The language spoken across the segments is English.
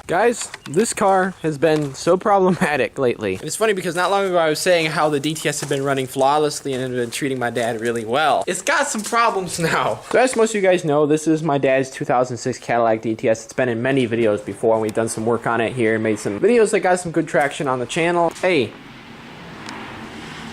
Guys, this car has been so problematic lately. It's funny because not long ago I was saying how the DTS had been running flawlessly and had been treating my dad really well. It's got some problems now. So as most of you guys know, this is my dad's 2006 Cadillac DTS. It's been in many videos before and we've done some work on it here and made some videos that got some good traction on the channel. Hey.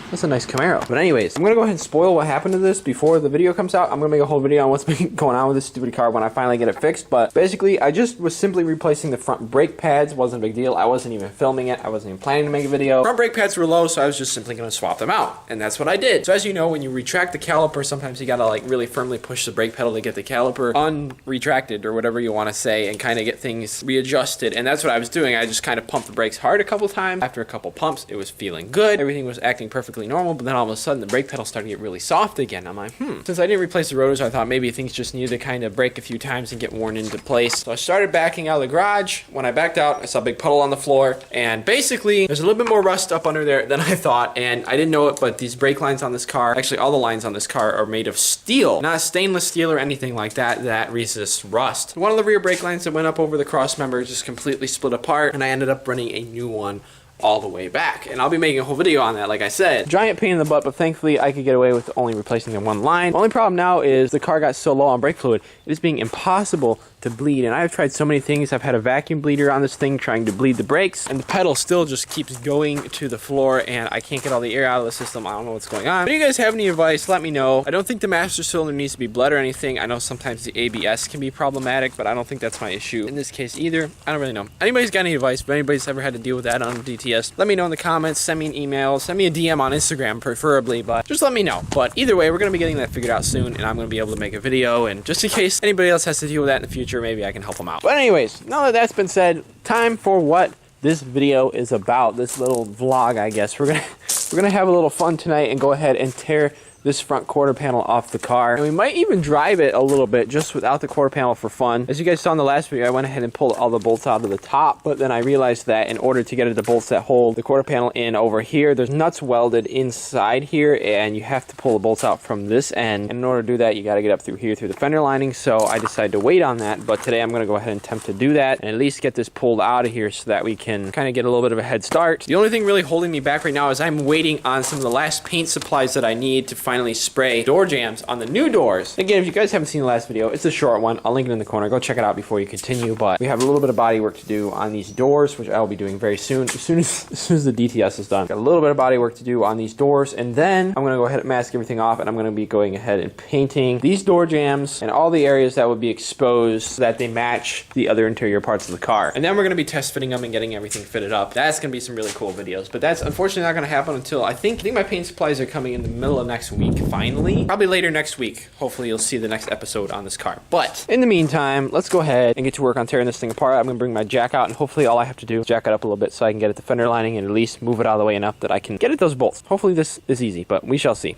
That's a nice Camaro. But anyways, I'm gonna go ahead and spoil what happened to this before the video comes out. I'm gonna make a whole video on what's been going on with this stupid car when I finally get it fixed. But basically, I just was simply replacing the front brake pads. Wasn't a big deal. I wasn't even filming it. I wasn't even planning to make a video. Front brake pads were low, so I was just simply gonna swap them out. And that's what I did. So as you know, when you retract the caliper, sometimes you gotta like really firmly push the brake pedal to get the caliper unretracted or whatever you wanna say and kind of get things readjusted. And that's what I was doing. I just kind of pumped the brakes hard a couple times. After a couple pumps, it was feeling good. Everything was acting perfectly normal, but then all of a sudden the brake pedal started to get really soft again. I'm like, Since I didn't replace the rotors, I thought maybe things just needed to kind of break a few times and get worn into place. So I started backing out of the garage. When I backed out, I saw a big puddle on the floor. And basically, there's a little bit more rust up under there than I thought. And I didn't know it, but these brake lines on this car, actually all the lines on this car are made of steel. Not stainless steel or anything like that that resists rust. One of the rear brake lines that went up over the cross members just completely split apart. And I ended up running a new one all the way back, and I'll be making a whole video on that, like I said. Giant pain in the butt, but thankfully I could get away with only replacing the one line. The only problem now is the car got so low on brake fluid, it is being impossible to bleed, and I've tried so many things. I've had a vacuum bleeder on this thing trying to bleed the brakes, and the pedal still just keeps going to the floor, and I can't get all the air out of the system. I don't know what's going on. But if you guys have any advice, let me know. I don't think the master cylinder needs to be bled or anything. I know sometimes the ABS can be problematic, but I don't think that's my issue in this case either. I don't really know. Anybody's got any advice, if anybody's ever had to deal with that on DTS, let me know in the comments, send me an email, send me a DM on Instagram preferably, but just let me know. But either way, we're going to be getting that figured out soon, and I'm going to be able to make a video, and just in case anybody else has to deal with that in the future, maybe I can help them out. But anyways, now that that's been said, time for what this video is about, this little vlog, I guess. We're gonna have a little fun tonight and go ahead and tear this front quarter panel off the car, and we might even drive it a little bit just without the quarter panel for fun. As you guys saw in the last video, I went ahead and pulled all the bolts out of the top, but then I realized that in order to get the bolts that hold the quarter panel in over here, there's nuts welded inside here, and you have to pull the bolts out from this end. And in order to do that, you got to get up through here through the fender lining, so I decided to wait on that. But today I'm going to go ahead and attempt to do that and at least get this pulled out of here so that we can kind of get a little bit of a head start. The only thing really holding me back right now is I'm waiting on some of the last paint supplies that I need to finally spray door jams on the new doors. Again, if you guys haven't seen the last video, it's a short one. I'll link it in the corner. Go check it out before you continue. But we have a little bit of body work to do on these doors, which I will be doing very soon. As soon as the DTS is done. Got a little bit of body work to do on these doors, and then I'm gonna go ahead and mask everything off, and I'm gonna be going ahead and painting these door jams and all the areas that would be exposed so that they match the other interior parts of the car. And then we're gonna be test fitting them and getting everything fitted up. That's gonna be some really cool videos. But that's unfortunately not gonna happen until I think my paint supplies are coming in the middle of next week, finally. Probably later next week. Hopefully you'll see the next episode on this car. But in the meantime, let's go ahead and get to work on tearing this thing apart. I'm gonna bring my jack out, and hopefully all I have to do is jack it up a little bit so I can get at the fender lining and at least move it out of the way enough that I can get at those bolts. Hopefully this is easy, but we shall see.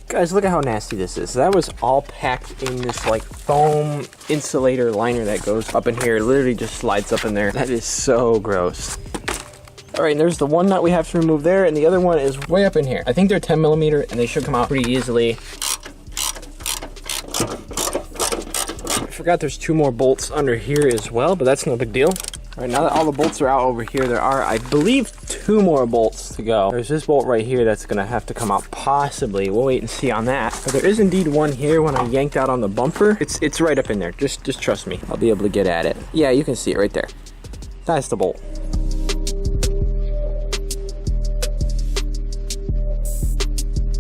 Guys, look at how nasty this is. That was all packed in this like foam insulator liner that goes up in here. It literally just slides up in there. That is so gross. All right, and there's the one nut we have to remove there, and the other one is way up in here. I think they're 10 millimeter, and they should come out pretty easily. I forgot there's 2 more bolts under here as well, but that's no big deal. All right, now that all the bolts are out over here, there are, I believe, 2 more bolts to go. There's this bolt right here that's gonna have to come out possibly. We'll wait and see on that. But there is indeed one here when I yanked out on the bumper. It's right up in there. Just trust me. I'll be able to get at it. Yeah, you can see it right there. That's the bolt.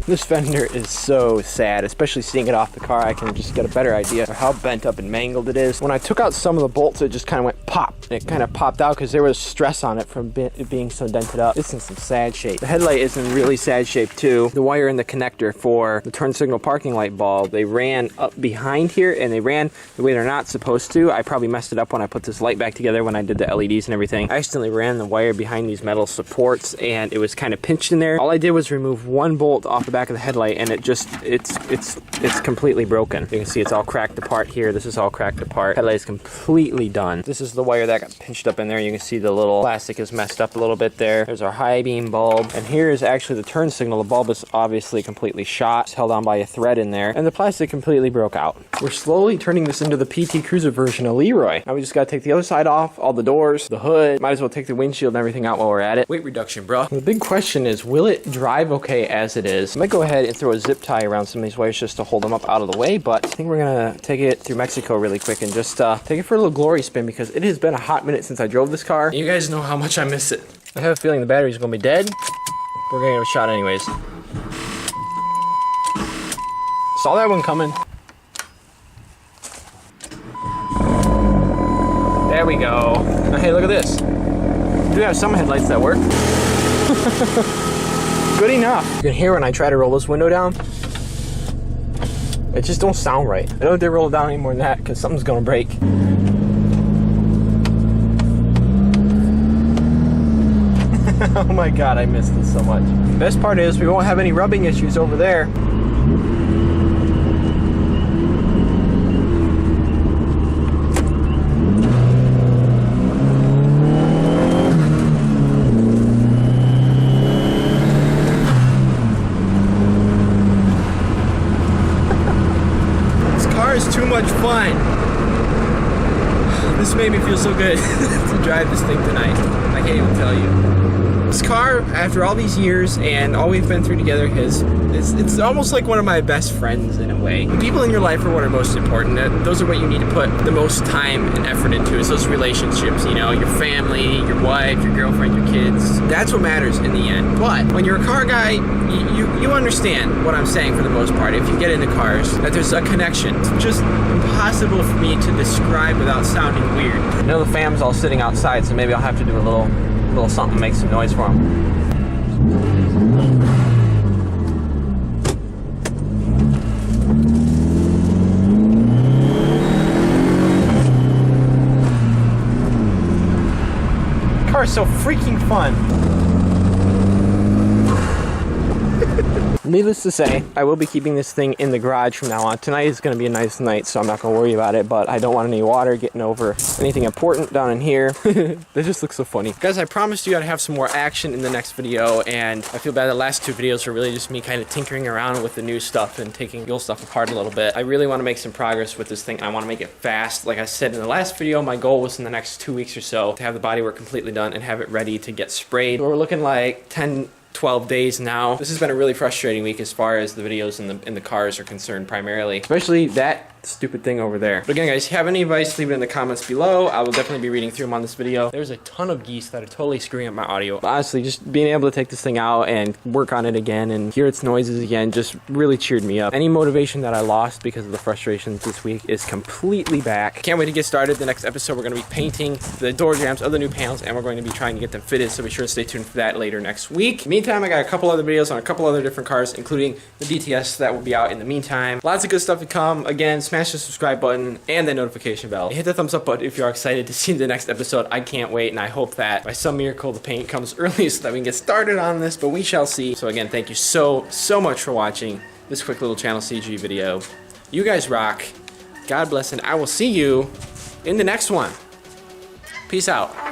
This fender is so sad, especially seeing it off the car. I can just get a better idea of how bent up and mangled it is. When I took out some of the bolts, it just kind of went pop. It kind of popped out because there was stress on it from it being so dented up. It's in some sad shape. The headlight is in really sad shape too. The wire in the connector for the turn signal parking light bulb, they ran up behind here and they ran the way they're not supposed to. I probably messed it up when I put this light back together when I did the LEDs and everything. I accidentally ran the wire behind these metal supports and it was kind of pinched in there. All I did was remove one bolt off of the back of the headlight, and it's completely broken. You can see it's all cracked apart here. This is all cracked apart. Headlight is completely done. This is the wire that got pinched up in there. You can see the little plastic is messed up a little bit there. There's our high beam bulb, and here is actually the turn signal. The bulb is obviously completely shot. It's held on by a thread in there, and the plastic completely broke out. We're slowly turning this into the PT Cruiser version of Leroy. Now we just gotta take the other side off, all the doors, the hood. Might as well take the windshield and everything out while we're at it. Weight reduction, bro. The big question is, will it drive okay as it is? I might go ahead and throw a zip tie around some of these wires just to hold them up out of the way, but I think we're gonna take it through Mexico really quick and just take it for a little glory spin, because it has been a hot minute since I drove this car. You guys know how much I miss it. I have a feeling the battery's gonna be dead. We're gonna give it a shot anyways. Saw that one coming. There we go. Now, hey, look at this. We do have some headlights that work. Good enough. You can hear when I try to roll this window down, it just don't sound right. I don't dare roll it down any more than that, because something's gonna break. Oh my god, I missed this so much. Best part is we won't have any rubbing issues over there. This car is too much fun. This made me feel so good to drive this thing tonight. I can't even tell you. This car, after all these years and all we've been through together, it's almost like one of my best friends in a way. The people in your life are what are most important. Those are what you need to put the most time and effort into, is those relationships, you know, your family, your wife, your girlfriend, your kids. That's what matters in the end. But when you're a car guy, you understand what I'm saying for the most part. If you get into cars, that there's a connection. It's just impossible for me to describe without sounding weird. I know the fam's all sitting outside, so maybe I'll have to do a little something to make some noise for them. The car is so freaking fun. Needless to say, I will be keeping this thing in the garage from now on. Tonight is going to be a nice night, so I'm not going to worry about it, but I don't want any water getting over anything important down in here. That just looks so funny. Guys, I promised you I'd have some more action in the next video, and I feel bad the last two videos were really just me kind of tinkering around with the new stuff and taking the old stuff apart a little bit. I really want to make some progress with this thing, and I want to make it fast. Like I said in the last video, my goal was in the next 2 weeks or so to have the bodywork completely done and have it ready to get sprayed. So we're looking like 12 days now. This has been a really frustrating week as far as the videos in the cars are concerned primarily. Especially that stupid thing over there. But again, guys, if you have any advice, leave it in the comments below. I will definitely be reading through them on this video. There's a ton of geese that are totally screwing up my audio. But honestly, just being able to take this thing out and work on it again and hear its noises again just really cheered me up. Any motivation that I lost because of the frustrations this week is completely back. Can't wait to get started. The next episode, we're going to be painting the door jambs of the new panels, and we're going to be trying to get them fitted, so be sure to stay tuned for that later next week. Meantime, I got a couple other videos on a couple other different cars, including the DTS that will be out in the meantime. Lots of good stuff to come. Again, smash the subscribe button and the notification bell. Hit the thumbs up button if you're excited to see the next episode. I can't wait, and I hope that by some miracle the paint comes early so that we can get started on this, but we shall see. So again, thank you so much for watching this quick little channel C.G.E video. You guys rock. God bless, and I will see you in the next one. Peace out.